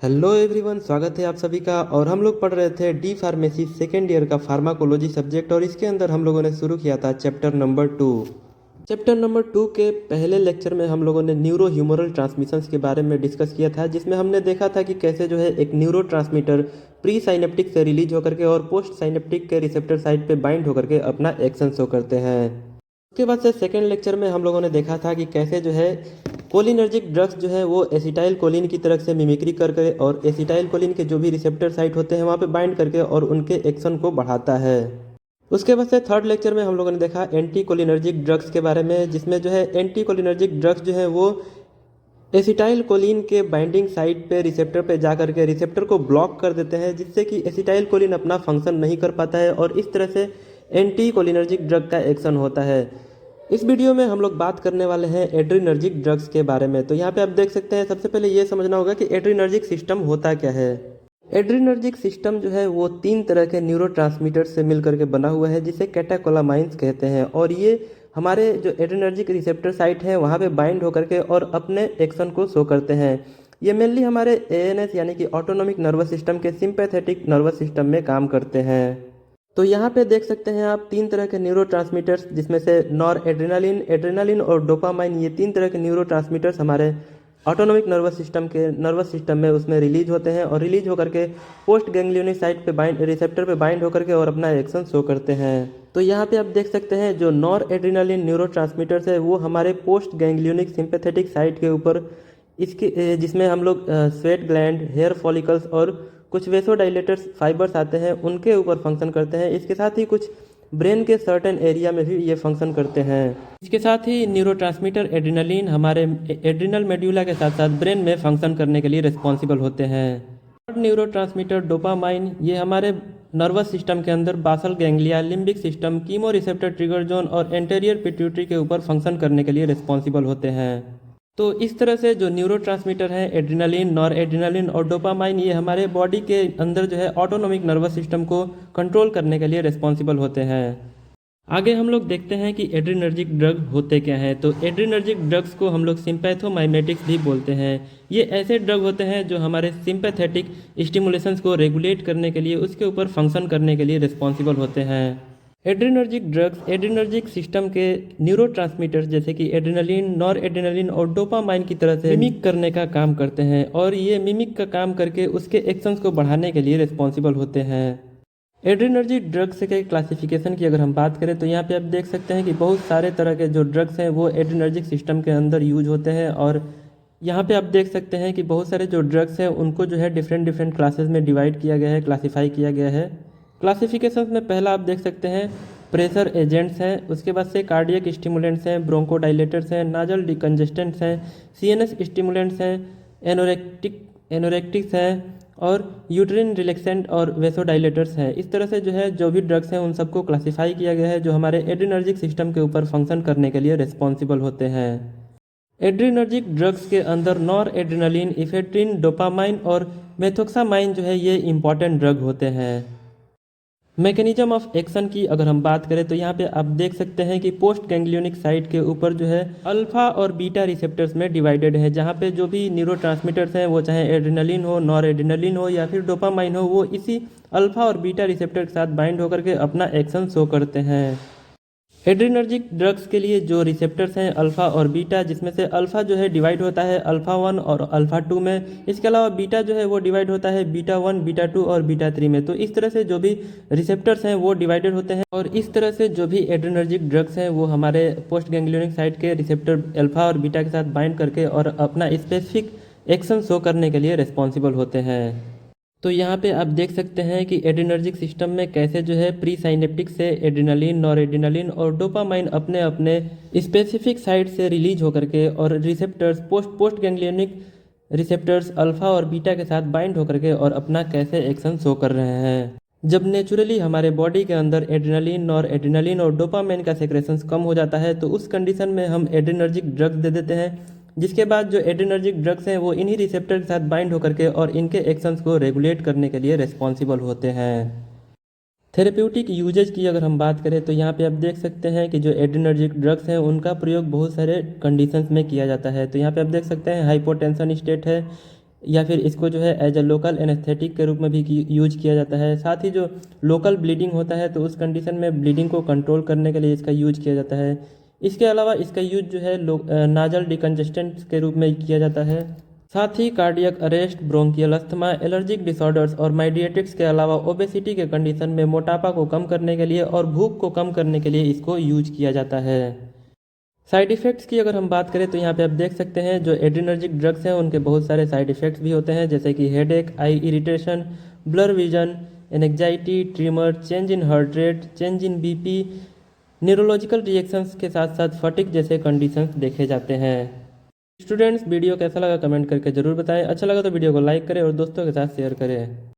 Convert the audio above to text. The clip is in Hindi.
हेलो एवरीवन, स्वागत है आप सभी का। और हम लोग पढ़ रहे थे डी फार्मेसी सेकेंड ईयर का फार्माकोलॉजी सब्जेक्ट, और इसके अंदर हम लोगों ने शुरू किया था चैप्टर नंबर 2। चैप्टर नंबर 2 के पहले लेक्चर में हम लोगों ने न्यूरो ह्यूमरल ट्रांसमिशंस के बारे में डिस्कस किया था, जिसमें हमने देखा था कि कैसे जो है एक न्यूरो ट्रांसमीटर प्री साइनेप्टिक से रिलीज होकर के और पोस्ट साइनेप्टिक के रिसेप्टर साइट पे बाइंड होकर के अपना एक्शन शो करते हैं। उसके बाद से सेकेंड लेक्चर में हम लोगों ने देखा था कि कैसे जो है कोलिनर्जिक ड्रग्स जो है वो एसिटाइल कोलिन की तरफ से मिमिक्री करके और एसिटाइल कोलिन के जो भी रिसेप्टर साइट होते हैं वहाँ पे बाइंड करके और उनके एक्शन को बढ़ाता है। उसके बाद से थर्ड लेक्चर में हम लोगों ने देखा एंटी कोलिनर्जिक ड्रग्स के बारे में, जिसमें जो है एंटी कोलिनर्जिक ड्रग्स जो है वो एसिटाइल कोलिन के बाइंडिंग साइट पे रिसेप्टर पे जा करके रिसेप्टर को ब्लॉक कर देते हैं, जिससे कि एसिटाइल कोलिन अपना फंक्शन नहीं कर पाता है और इस तरह से एंटी कोलिनर्जिक ड्रग का एक्शन होता है। इस वीडियो में हम लोग बात करने वाले हैं एड्रीनर्जिक ड्रग्स के बारे में। तो यहाँ पे आप देख सकते हैं, सबसे पहले ये समझना होगा कि एड्रीनर्जिक सिस्टम होता क्या है। एड्रीनर्जिक सिस्टम जो है वो 3 तरह के न्यूरोट्रांसमीटर से मिलकर के बना हुआ है, जिसे कैटेकोलामाइंस कहते हैं। और ये हमारे जो एड्रीनर्जिक रिसेप्टर साइट है वहाँ पे बाइंड होकर के और अपने एक्शन को शो करते हैं। ये मेनली हमारे एएनएस यानी कि ऑटोनोमिक नर्वस सिस्टम के सिंपैथेटिक नर्वस सिस्टम में काम करते हैं। तो यहाँ पे देख सकते हैं आप 3 तरह के न्यूरोट्रांसमीटर्स, जिसमें से नॉर एड्रेनालिन, एड्रेनालिन और डोपामाइन, ये 3 तरह के न्यूरोट्रांसमीटर्स हमारे ऑटोनोमिक नर्वस सिस्टम में उसमें रिलीज होते हैं और रिलीज होकर के पोस्ट गैंग्लियोनिक साइट पे बाइंड रिसेप्टर पे बाइंड होकर के और अपना एक्शन शो करते हैं। तो यहाँ पे आप देख सकते हैं जो नॉर एड्रेनालिन न्यूरोट्रांसमीटर्स है वो हमारे पोस्ट गैंग्लियोनिक सिंपैथेटिक साइट के ऊपर इसके जिसमें हम लोग स्वेट ग्लैंड, हेयर फॉलिकल्स और कुछ वेसोडाइलेटर्स फाइबर्स आते हैं उनके ऊपर फंक्शन करते हैं। इसके साथ ही कुछ ब्रेन के सर्टेन एरिया में भी ये फंक्शन करते हैं। इसके साथ ही न्यूरोट्रांसमीटर एड्रेनालिन हमारे एड्रिनल मेड्यूला के साथ साथ ब्रेन में फंक्शन करने के लिए रिस्पॉन्सिबल होते हैं। और न्यूरोट्रांसमीटर डोपामाइन ये हमारे नर्वस सिस्टम के अंदर basal ganglia, limbic system, chemo receptor trigger zone और एंटेरियर पिट्यूटरी के ऊपर फंक्शन करने के लिए रिस्पॉन्सिबल होते हैं। तो इस तरह से जो न्यूरोट्रांसमीटर हैं एड्रेनालिन, नॉर एड्रेनालिन और डोपामाइन, ये हमारे बॉडी के अंदर जो है ऑटोनोमिक नर्वस सिस्टम को कंट्रोल करने के लिए रिस्पॉन्सिबल होते हैं। आगे हम लोग देखते हैं कि एड्रीनर्जिक ड्रग होते क्या हैं। तो एड्रीनर्जिक ड्रग्स को हम लोग सिंपैथोमाइमेटिक्स भी बोलते हैं। ये ऐसे ड्रग होते हैं जो हमारे सिंपैथेटिक स्टिमुलेशंस को रेगुलेट करने के लिए, उसके ऊपर फंक्शन करने के लिए रिस्पॉन्सिबल होते हैं। एड्रीनर्जिक ड्रग्स एड्रीनर्जिक सिस्टम के न्यूरोट्रांसमीटर्स जैसे कि एड्रेनालिन, नॉर एड्रेनालिन और डोपामाइन की तरह से मिमिक करने का काम करते हैं और ये मिमिक का काम करके उसके एक्शंस को बढ़ाने के लिए रिस्पॉन्सिबल होते हैं। एड्रीनर्जिक ड्रग्स के क्लासिफिकेशन की अगर हम बात करें तो यहाँ पे आप देख सकते हैं कि बहुत सारे तरह के जो ड्रग्स हैं वो एड्रीनर्जिक सिस्टम के अंदर यूज होते हैं। और यहाँ पे आप देख सकते हैं कि बहुत सारे जो ड्रग्स हैं उनको जो है डिफरेंट क्लासेस में डिवाइड किया गया है, क्लासीफाई किया गया है। क्लासिफिकेशन में पहला आप देख सकते हैं प्रेशर एजेंट्स हैं, उसके बाद से कार्डियक स्टिमुलेंट्स हैं, ब्रोंकोडाइलेटर्स हैं, नाजल डिकंजेस्टेंट्स हैं, सीएनएस स्टिमुलेंट्स हैं, एनोरेक्टिक्स हैं और यूट्रिन रिलैक्सेंट और वेसोडाइलेटर्स हैं। इस तरह से जो है जो भी ड्रग्स हैं उन सबको क्लासिफाई किया गया है जो हमारे एड्रीनर्जिक सिस्टम के ऊपर फंक्शन करने के लिए रिस्पॉन्सिबल होते हैं। एड्रीनर्जिक ड्रग्स के अंदर नॉर एड्रेनालिन, इफेड्रिन, डोपामाइन और मेथोक्सामाइन जो है ये इंपॉर्टेंट ड्रग होते हैं। मैकेनिज्म ऑफ एक्शन की अगर हम बात करें तो यहाँ पे आप देख सकते हैं कि पोस्ट गैंग्लियोनिक साइट के ऊपर जो है अल्फा और बीटा रिसेप्टर्स में डिवाइडेड है, जहाँ पे जो भी न्यूरोट्रांसमीटर्स हैं वो चाहे एड्रेनालिन हो, नॉर एड्रेनालिन हो या फिर डोपामाइन हो, वो इसी अल्फा और बीटा रिसेप्टर के साथ बाइंड होकर के अपना एक्शन शो करते हैं। एड्रीनर्जिक ड्रग्स के लिए जो रिसेप्टर्स हैं अल्फ़ा और बीटा, जिसमें से अल्फ़ा जो है डिवाइड होता है अल्फ़ा 1 और अल्फ़ा 2 में, इसके अलावा बीटा जो है वो डिवाइड होता है बीटा 1, बीटा 2 और बीटा 3 में। तो इस तरह से जो भी रिसेप्टर्स हैं वो डिवाइडेड होते हैं और इस तरह से जो भी एड्रीनर्जिक ड्रग्स हैं वो हमारे पोस्ट गैंग्लियोनिक साइट के रिसेप्टर अल्फ़ा और बीटा के साथ बाइंड करके और अपना स्पेसिफिक एक्शन शो करने के लिए रिस्पॉन्सिबल होते हैं। तो यहाँ पे आप देख सकते हैं कि एड्रीनर्जिक सिस्टम में कैसे जो है प्री साइनेप्टिक से एड्रेनालिन, नॉरएड्रेनालिन और डोपामाइन अपने अपने स्पेसिफिक साइट से रिलीज होकर के और receptors post ganglionic receptors alpha और बीटा के साथ बाइंड होकर के और अपना कैसे एक्शन शो कर रहे हैं। जब नेचुरली हमारे बॉडी के अंदर एड्रेनालिन, नॉरएड्रेनालिन और डोपामाइन का सेक्रेशंस कम हो जाता है तो उस कंडीशन में हम एड्रीनर्जिक ड्रग्स दे देते हैं, जिसके बाद जो एड्रीनर्जिक ड्रग्स हैं वो इन्हीं रिसेप्टर के साथ बाइंड होकर के और इनके एक्शंस को रेगुलेट करने के लिए रिस्पॉन्सिबल होते हैं। थेरेप्यूटिक यूजेज की अगर हम बात करें तो यहाँ पे आप देख सकते हैं कि जो एड्रीनर्जिक ड्रग्स हैं उनका प्रयोग बहुत सारे कंडीशंस में किया जाता है। तो यहाँ पे आप देख सकते हैं हाइपोटेंशन स्टेट है, या फिर इसको जो है एज अ लोकल एनेस्थेटिक के रूप में भी यूज किया जाता है। साथ ही जो लोकल ब्लीडिंग होता है तो उस कंडीशन में ब्लीडिंग को कंट्रोल करने के लिए इसका यूज किया जाता है। इसके अलावा इसका यूज जो है नाजल डिकंजेस्टेंट के रूप में किया जाता है। साथ ही cardiac arrest, bronchial asthma, allergic disorders और माइडिएटिक्स के अलावा ओबेसिटी के कंडीशन में मोटापा को कम करने के लिए और भूख को कम करने के लिए इसको यूज किया जाता है। साइड इफ़ेक्ट्स की अगर हम बात करें तो यहाँ पे आप देख सकते हैं जो एड्रेनर्जिक ड्रग्स हैं उनके बहुत सारे साइड इफ़ेक्ट्स भी होते हैं, जैसे कि headache, I irritation, blur vision, anxiety, trimmer, change in heart rate, change in BP, neurological reactions के साथ साथ फटिक जैसे कंडीशंस देखे जाते हैं। स्टूडेंट्स, वीडियो कैसा लगा कमेंट करके ज़रूर बताएं। अच्छा लगा तो वीडियो को लाइक करें और दोस्तों के साथ शेयर करें।